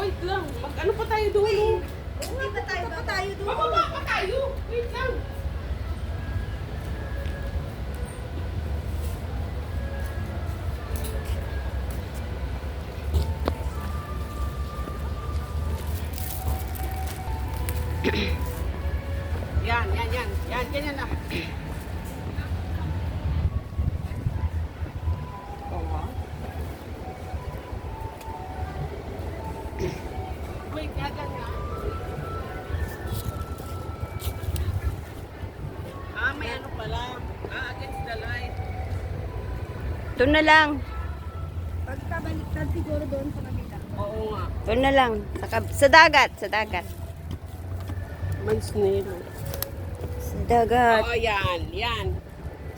wait lang. Mag-ano pa tayo doon? Hindi pa tayo doon. Bababa pa tayo. Wait lang. Yan. Yan, ganyan na. Oo. Wait, yan nga. May ano pala. Against the light. Doon na lang. Pagkabaliktad siguro doon sa kabila. Oo nga. Doon na lang. Sa dagat. Sa dagat. May snail. Sa dagat. Oo, yan.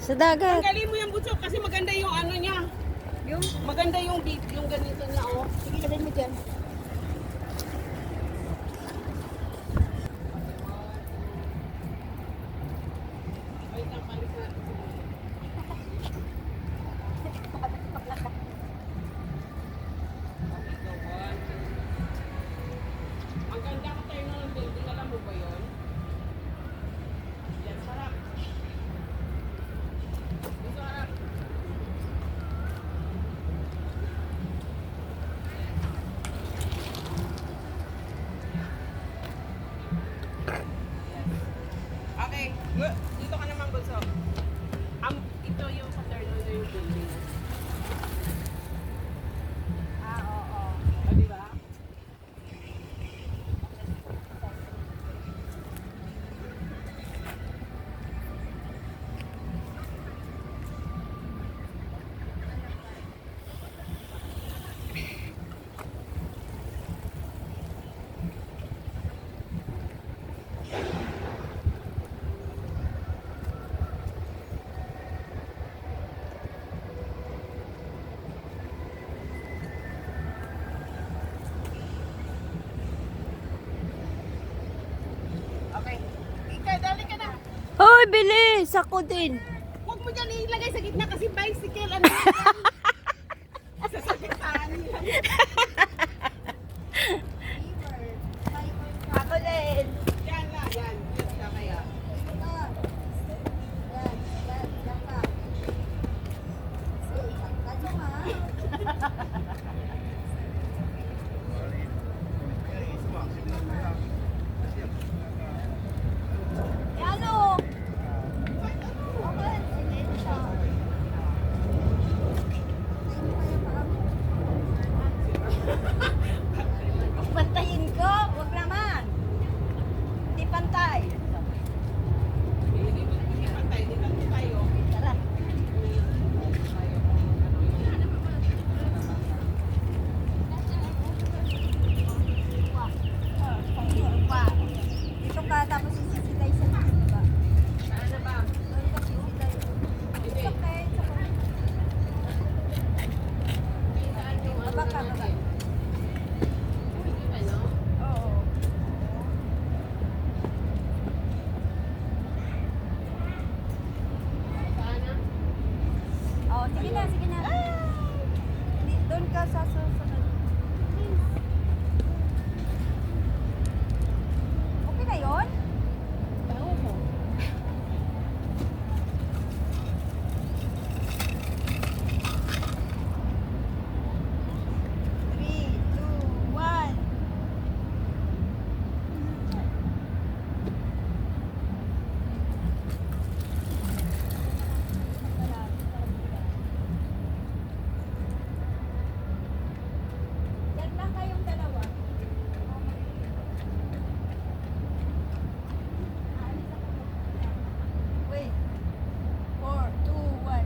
Sa dagat. Tanggalin mo yung butso kasi maganda yung ano niya. Yung, Maganda yung deep, yung ganito niya, oh. sige, lagay mo dyan. Wait lang, palis na. Okay, go on. Ang ganda ka tayo ng building, alam mo ba yun? Yan, sarap. Ito, harap. Okay, dito ka naman, Bunso. Ito yung paterno na yung building. Oo. O, di ba? Okay. Ika, dali ka na. Hoy, bilis! Ako din. Huwag mo dyan ilagay sa gitna kasi bicycle. Ano? Sasakitaan nila. Ako din. Yan na, yan. Yan siya kaya. Yan ka. Kasi, ha? Ano? Okay, silensya. Pantayin ko, wag naman. Hindi pantay. Hindi pantay, hindi lang tayo. Tara. Dito ka, tapos sisitay sa diba? Saan na ba? Doon ka sisitay. It's okay, it's okay. Baba ka, baba. Oo. Oh, sige na, sige na. Doon ka sa susunod. Okay na yun? Oo. Three, two, one. Yan lang kayong dalawa. Wait. 4, 2, 1.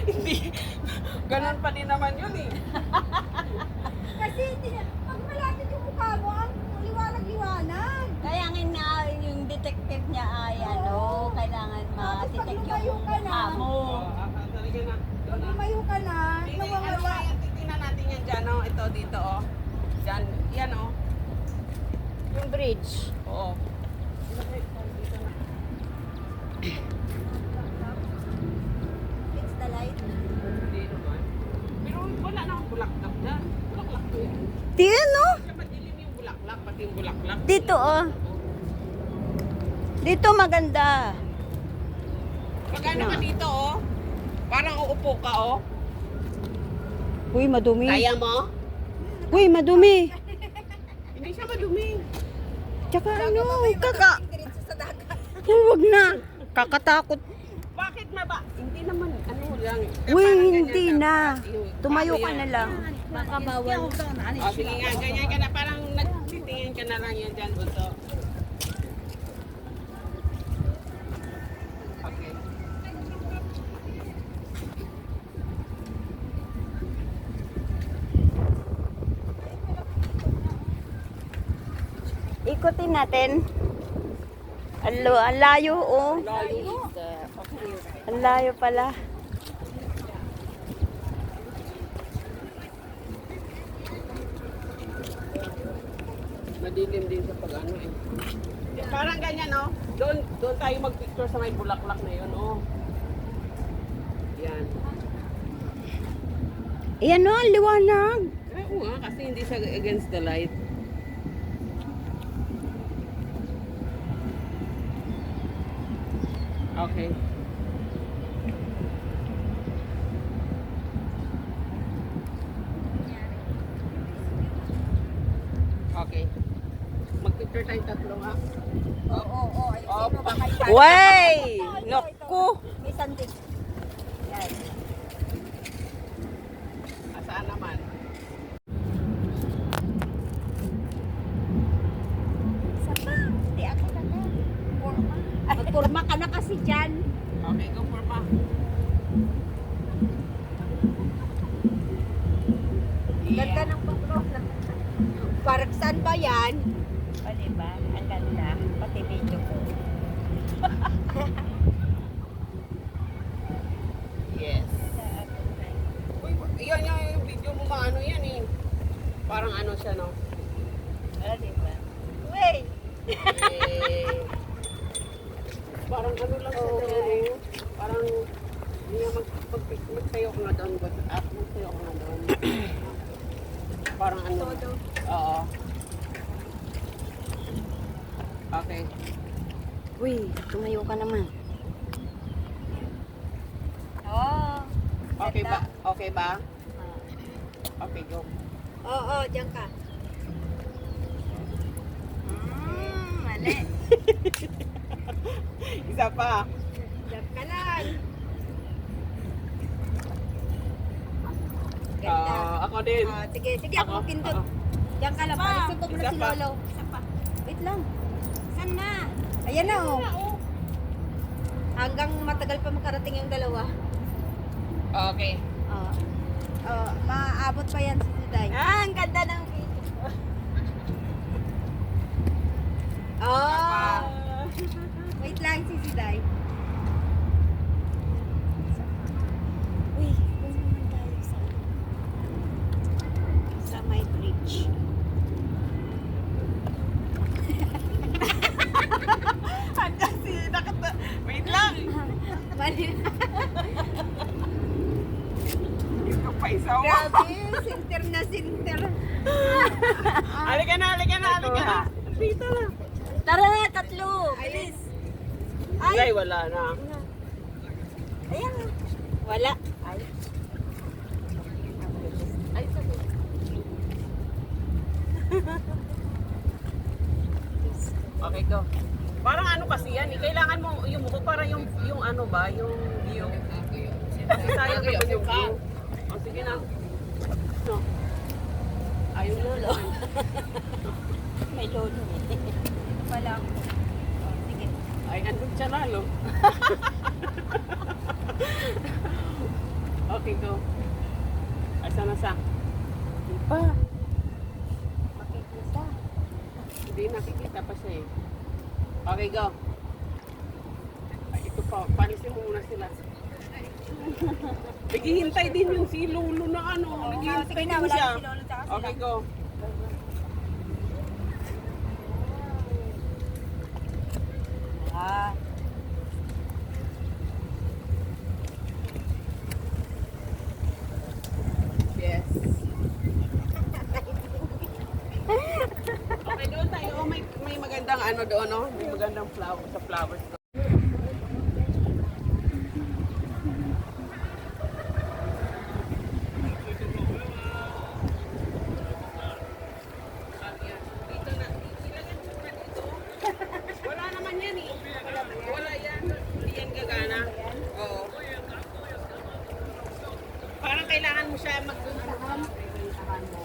Hindi. Ganon pa din naman yun eh. Kasi pag malapit yung mukha mo, ang liwanag-liwanag. Kaya nga yung detective niya ay kailangan ma-detect Tapos pag yung lumayo ka na, mukha mo. Talaga na. Pag lumayo ka na, Ano nawawala. ba yan? Titingnan natin yan dyan, oh. Ito, dito, oh. Dyan. Yan, oh. Yung bridge. Oo. Fix the light. Hindi naman. Pero wala nang bulaklak dyan. Bulaklak ko yan. Tiyan Dito oh. Dito maganda. Pag ano ka dito, oh. Parang uupo ka, oh. Uy, madumi. Kaya mo? Uy, madumi. Hindi siya madumi. Tsaka ano, Diretso sa dagat. huwag na. Kakatakot. Bakit na ba? Hindi naman, ano lang. Uy, Parang hindi ganyan na. Yung- Tumayo paano ka yan? na lang. Baka bawal. Oh, sige nga, ganyan ka na. Parang nagtitingin ka na lang yan dyan, Bunso. Okay. Ikutin natin. Ang layo oh. Layo. Ang layo pala. Madilim din sa pag-ano eh. Parang ganyan, no? Doon tayo mag-picture sa may bulaklak na yun, oh. Yan. Ayan oh, ang liwanag. Eh, oo nga, kasi hindi siya against the light. Okay. Okay. Mag-picture tayo tatlo, ha? Oo. Sino ba kayo? Wey! Naku! May sandwich. Yan. Asaan naman? Isa pa. Hindi ako na na. Forma. Magpurma ka na kasi dyan. Okay, go for pa. Ganda ng pagro. Parang saan ba yan? O diba? Ang ganda. Pati video ko. Yes. Uy, yan yung video mo maano yan eh. Parang ano siya, no? O diba? Wey! Eh, parang ano lang siya, no? Parang hindi nga magsayo ko na doon. Magsayo ko na doon. Parang ano. Todo. Oo. Okay. Uy, tumayo ka naman. Oo. Okay ba? Okay ba? Okay, go. Oo, dyan ka. Mali. Isa pa. Dyan ka lang. Ganda. Ako din. Sige, ako pindot. Oo. Diyan ka lang. Parisubok mo na Isa si pa. Lolo. Wait lang. Saan na? Ayan na oh. Hanggang matagal pa makarating yung dalawa. Okay. Maabot pa yan si Siday. Ang ganda ng video. Oh. Wait lang si Siday. Uy, kung naman tayo sa may bridge. Kasi wait lang. Mali. Ito pa isa mo. Grabe, sinter na sinter. Halika na, halika na, halika na. Dito na. Tara na, tatlo. Bilis. Ay, wala na. Ayan. Wala. Ay. Ay, sabi. Okay, go. Parang ano kasi yan, eh. Kailangan mo yung mukha para yung ano ba, yung view. Kasi sayang naman yung view. O, sige na. No. Ayaw lolo. May lolo eh. Wala. Oh, sige. Ay, andun siya lalo. Okay, go. Ay, sana sa? Di pa. Makikita. Hindi, nakikita pa siya eh. Okay, go. Ay, ito pa. Palisin mo muna sila. Naghihintay din yung si Lolo na ano. Naghihintay sige na, din wala siya. na si Lolo tsaka sila. Okay, go. Ah. Yes. Okay, doon tayo. Oh, may magandang ano doon, no? May magandang flower sa flowers doon. Wala naman yan eh. Wala yan. Hindi yan gagana. Oo. Parang kailangan mo siya magpuntahan. Kailangan mo.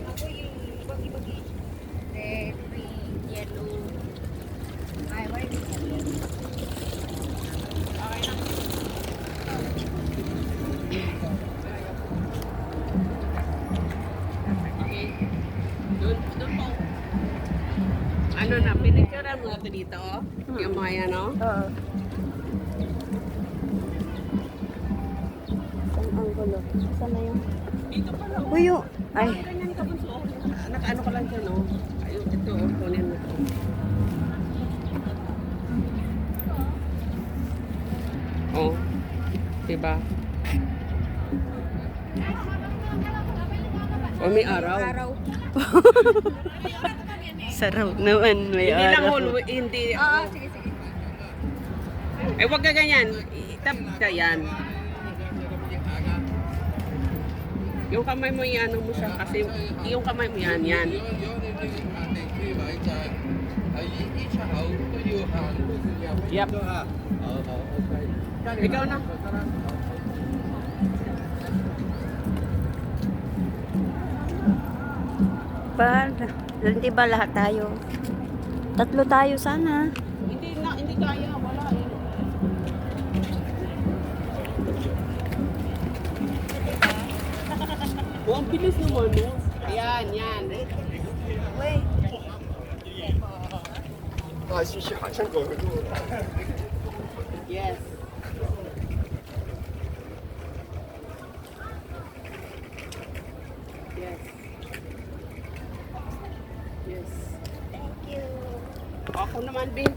Ako yung bagi-bagi. Red, green, yellow. Ay, wala yung yellow. Okay na. Okay. Doon po. Ano na, pinicturean mo ito dito, oh. Yung mga yan, oh. Oo. Ang gulo. Saan na yun? Dito pa lang. Uy, yung... Ay. Ganyan ka bunso. Nakaano ka lang dyan, oh. Ayun, ito, oh. Kunin mo ito. Oh. Diba? Oh, may araw. Araw. Sarap naman. May Hindi lang araw. whole, hindi. Oo, sige, sige. Eh, wag ka ganyan. Itab ka yan. Yung kamay mo yan, ano mo siya, kasi yung kamay mo yan, yan. Yep. Ikaw na. Hindi ba lahat tayo? Tatlo tayo sana. Hindi kaya, wala eh. Oh, ang bilis naman, no? Ayan, yan. Wait. 啊，嘻嘻，好像狗狗。 Yes. Yes. Yes. Thank you. Ako naman, Bin.